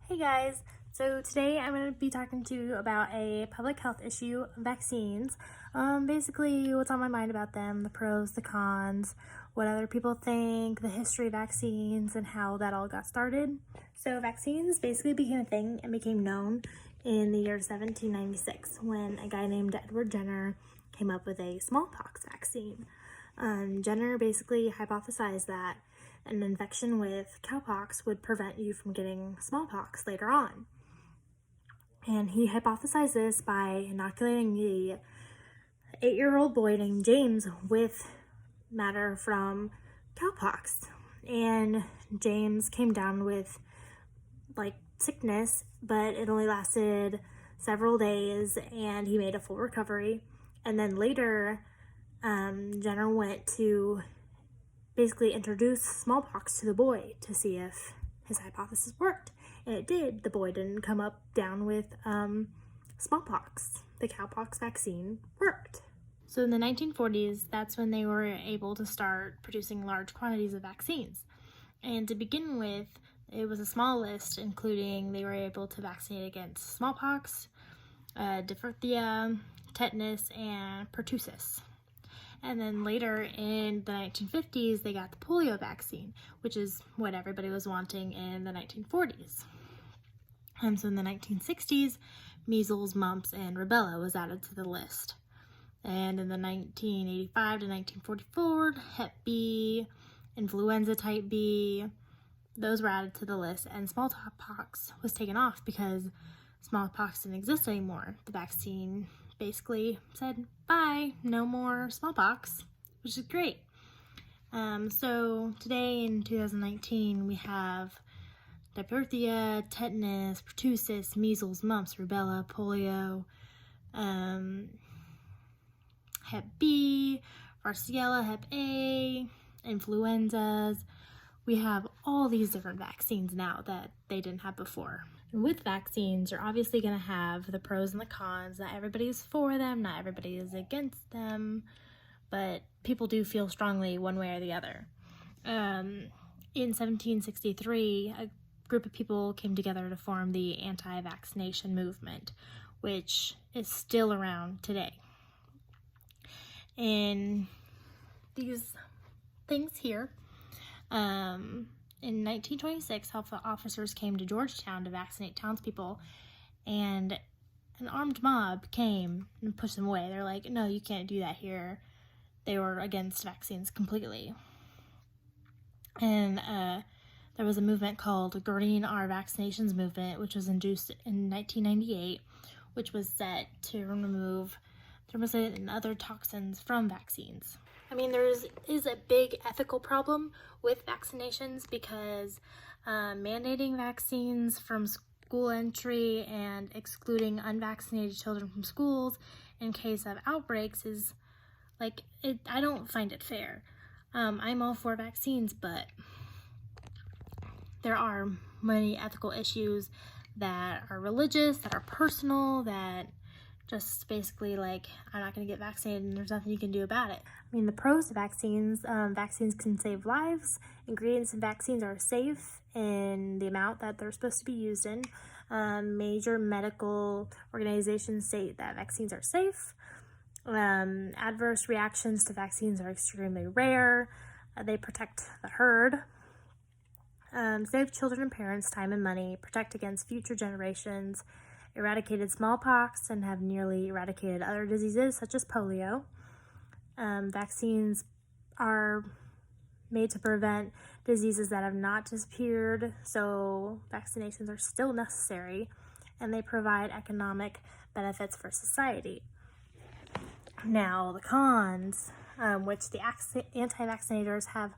Hey guys, so today I'm going to be talking to you about a public health issue, vaccines. Basically what's on my mind about them, the pros, the cons, what other people think, the history of vaccines, and how that all got started. So vaccines basically became a thing and became known in the year 1796 when a guy named Edward Jenner came up with a smallpox vaccine. Jenner basically hypothesized that an infection with cowpox would prevent you from getting smallpox later on. And he hypothesized this by inoculating the 8-year-old boy named James with matter from cowpox. And James came down with sickness, but it only lasted several days and he made a full recovery. And then later, Jenner went to basically introduce smallpox to the boy to see if his hypothesis worked. And it did. The boy didn't come up down with smallpox. The cowpox vaccine worked. So in the 1940s, that's when they were able to start producing large quantities of vaccines. And to begin with, it was a small list, including they were able to vaccinate against smallpox, diphtheria, tetanus, and pertussis. And then later in the 1950s, they got the polio vaccine, which is what everybody was wanting in the 1940s. So in the 1960s, measles, mumps, and rubella was added to the list. And in the 1985 to 1944, Hep B, influenza type B, those were added to the list, and smallpox was taken off because smallpox didn't exist anymore. The vaccine basically said, bye, no more smallpox, which is great. So today in 2019, we have diphtheria, tetanus, pertussis, measles, mumps, rubella, polio, Hep B, varicella, Hep A, influenzas. We have all these different vaccines now that they didn't have before. And with vaccines, you're obviously going to have the pros and the cons. Not everybody is for them, not everybody is against them, but people do feel strongly one way or the other. In 1763, a group of people came together to form the anti-vaccination movement, which is still around today. And these things here, in 1926, health officers came to Georgetown to vaccinate townspeople, and an armed mob came and pushed them away. They're like, no, you can't do that here. They were against vaccines completely. And there was a movement called Green Our Vaccinations movement, which was induced in 1998, which was set to remove thermoset and other toxins from vaccines. I mean, there is a big ethical problem with vaccinations because mandating vaccines from school entry and excluding unvaccinated children from schools in case of outbreaks is I don't find it fair. I'm all for vaccines, but there are many ethical issues that are religious, that are personal, that just basically I'm not going to get vaccinated and there's nothing you can do about it. I mean, the pros to vaccines, vaccines can save lives. Ingredients in vaccines are safe in the amount that they're supposed to be used in. Major medical organizations state that vaccines are safe. Adverse reactions to vaccines are extremely rare. They protect the herd. Save children and parents time and money, protect against future generations, eradicated smallpox, and have nearly eradicated other diseases such as polio. Vaccines are made to prevent diseases that have not disappeared, so vaccinations are still necessary, and they provide economic benefits for society. Now, the cons, which the anti-vaccinators have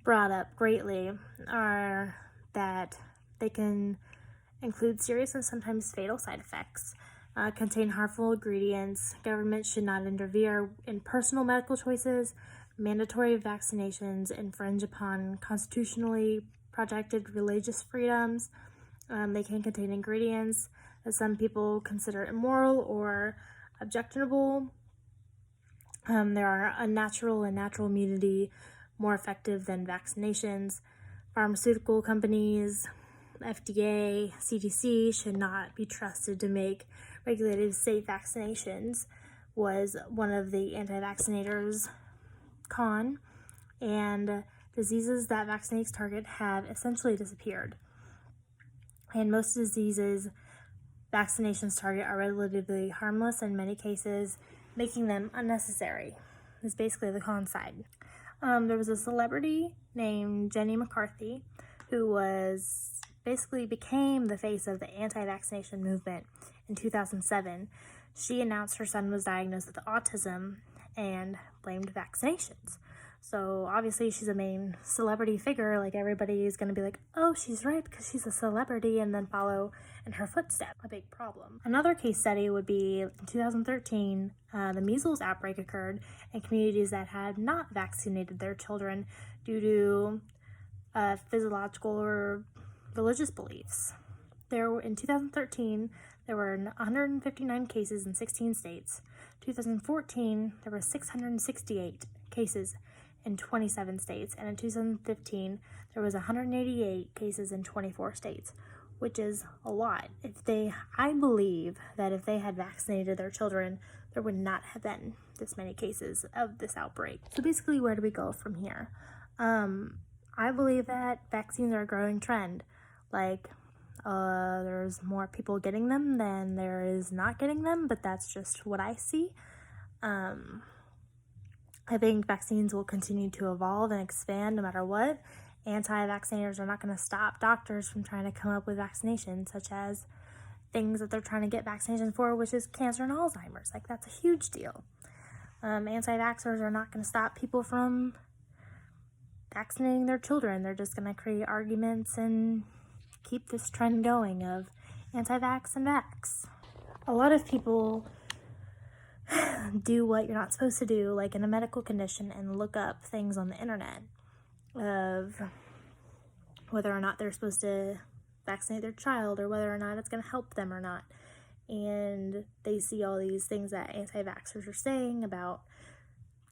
brought up greatly, are that they can include serious and sometimes fatal side effects, contain harmful ingredients, government should not interfere in personal medical choices, mandatory vaccinations infringe upon constitutionally protected religious freedoms, they can contain ingredients that some people consider immoral or objectionable, there are unnatural and natural immunity more effective than vaccinations, pharmaceutical companies FDA, CDC should not be trusted to make regulated safe vaccinations was one of the anti-vaccinators' con, and diseases that vaccinates target have essentially disappeared. And most diseases vaccinations target are relatively harmless in many cases, making them unnecessary, is basically the con side. There was a celebrity named Jenny McCarthy who basically became the face of the anti-vaccination movement in 2007. She announced her son was diagnosed with autism and blamed vaccinations. So obviously she's a main celebrity figure, like everybody is going to be like, oh, she's right because she's a celebrity, and then follow in her footsteps. A big problem. Another case study would be in 2013, the measles outbreak occurred in communities that had not vaccinated their children due to physiological or religious beliefs. In 2013, there were 159 cases in 16 states. 2014, there were 668 cases in 27 states, and in 2015 there was 188 cases in 24 states, which is a lot. I believe that if they had vaccinated their children, there would not have been this many cases of this outbreak. So basically, where do we go from here? I believe that vaccines are a growing trend. There's more people getting them than there is not getting them, but that's just what I see. I think vaccines will continue to evolve and expand no matter what. Anti-vaccinators are not going to stop doctors from trying to come up with vaccinations, such as things that they're trying to get vaccinations for, which is cancer and Alzheimer's. That's a huge deal. Anti-vaxxers are not going to stop people from vaccinating their children. They're just going to create arguments and keep this trend going of anti-vax and vax. A lot of people do what you're not supposed to do, like in a medical condition, and look up things on the internet of whether or not they're supposed to vaccinate their child or whether or not it's going to help them or not. And they see all these things that anti-vaxxers are saying about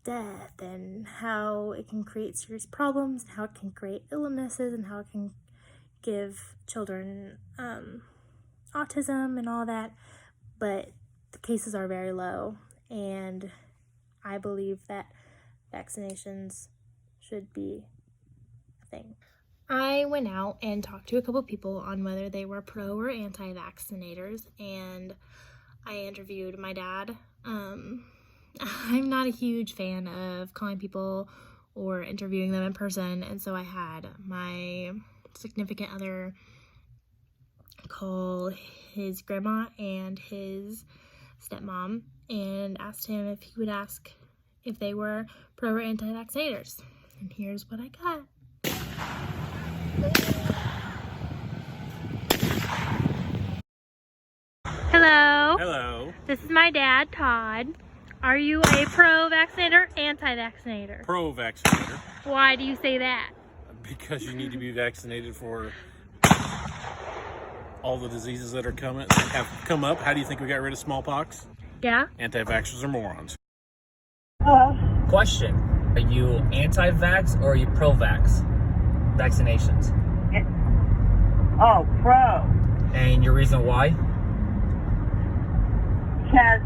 death and how it can create serious problems and how it can create illnesses and how it can give children autism and all that, but the cases are very low, and I believe that vaccinations should be a thing. I went out and talked to a couple people on whether they were pro or anti-vaccinators, and I interviewed my dad. I'm not a huge fan of calling people or interviewing them in person, and so I had my significant other call his grandma and his stepmom and asked him if he would ask if they were pro or anti-vaccinators. And here's what I got. Hello. Hello. This is my dad, Todd. Are you a pro-vaccinator or anti-vaccinator? Pro-vaccinator. Why do you say that? Because you need to be vaccinated for all the diseases that have come up. How do you think we got rid of smallpox? Yeah. Anti-vaxxers are morons. Question. Are you anti-vax or are you pro-vax vaccinations? Pro. And your reason why? Because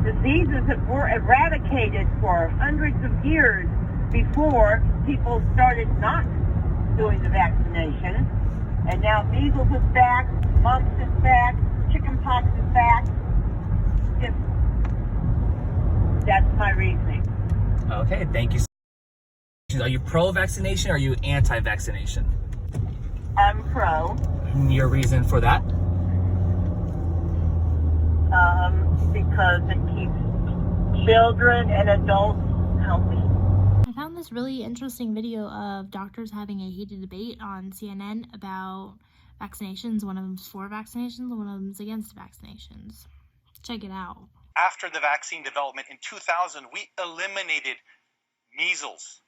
diseases that were eradicated for hundreds of years before people started not doing the vaccination. And now measles is back, mumps is back, chickenpox is back. That's my reasoning. Okay, thank you. Are you pro-vaccination or are you anti-vaccination? I'm pro. And your reason for that? Because it keeps children and adults healthy. I found this really interesting video of doctors having a heated debate on CNN about vaccinations. One of them's for vaccinations, one of them's against vaccinations. Check it out. After the vaccine development in 2000, we eliminated measles.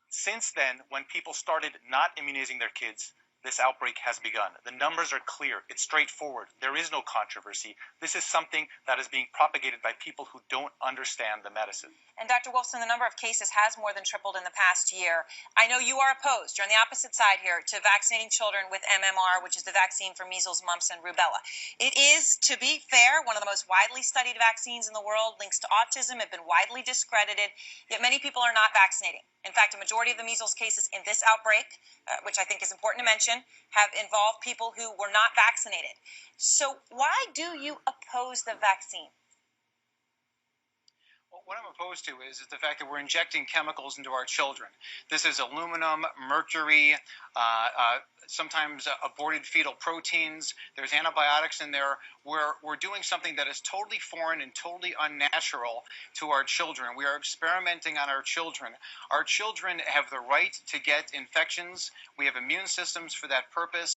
Since then, when people started not immunizing their kids, this outbreak has begun. The numbers are clear. It's straightforward. There is no controversy. This is something that is being propagated by people who don't understand the medicine. And Dr. Wolfson, the number of cases has more than tripled in the past year. I know you are opposed, you're on the opposite side here, to vaccinating children with MMR, which is the vaccine for measles, mumps, and rubella. It is, to be fair, one of the most widely studied vaccines in the world. Links to autism have been widely discredited, yet many people are not vaccinating. In fact, a majority of the measles cases in this outbreak, which I think is important to mention, have involved people who were not vaccinated. So why do you oppose the vaccine? Well, what I'm opposed to is the fact that we're injecting chemicals into our children. This is aluminum, mercury, sometimes aborted fetal proteins. There's antibiotics in there. We're doing something that is totally foreign and totally unnatural to our children. We are experimenting on our children. Our children have the right to get infections. We have immune systems for that purpose.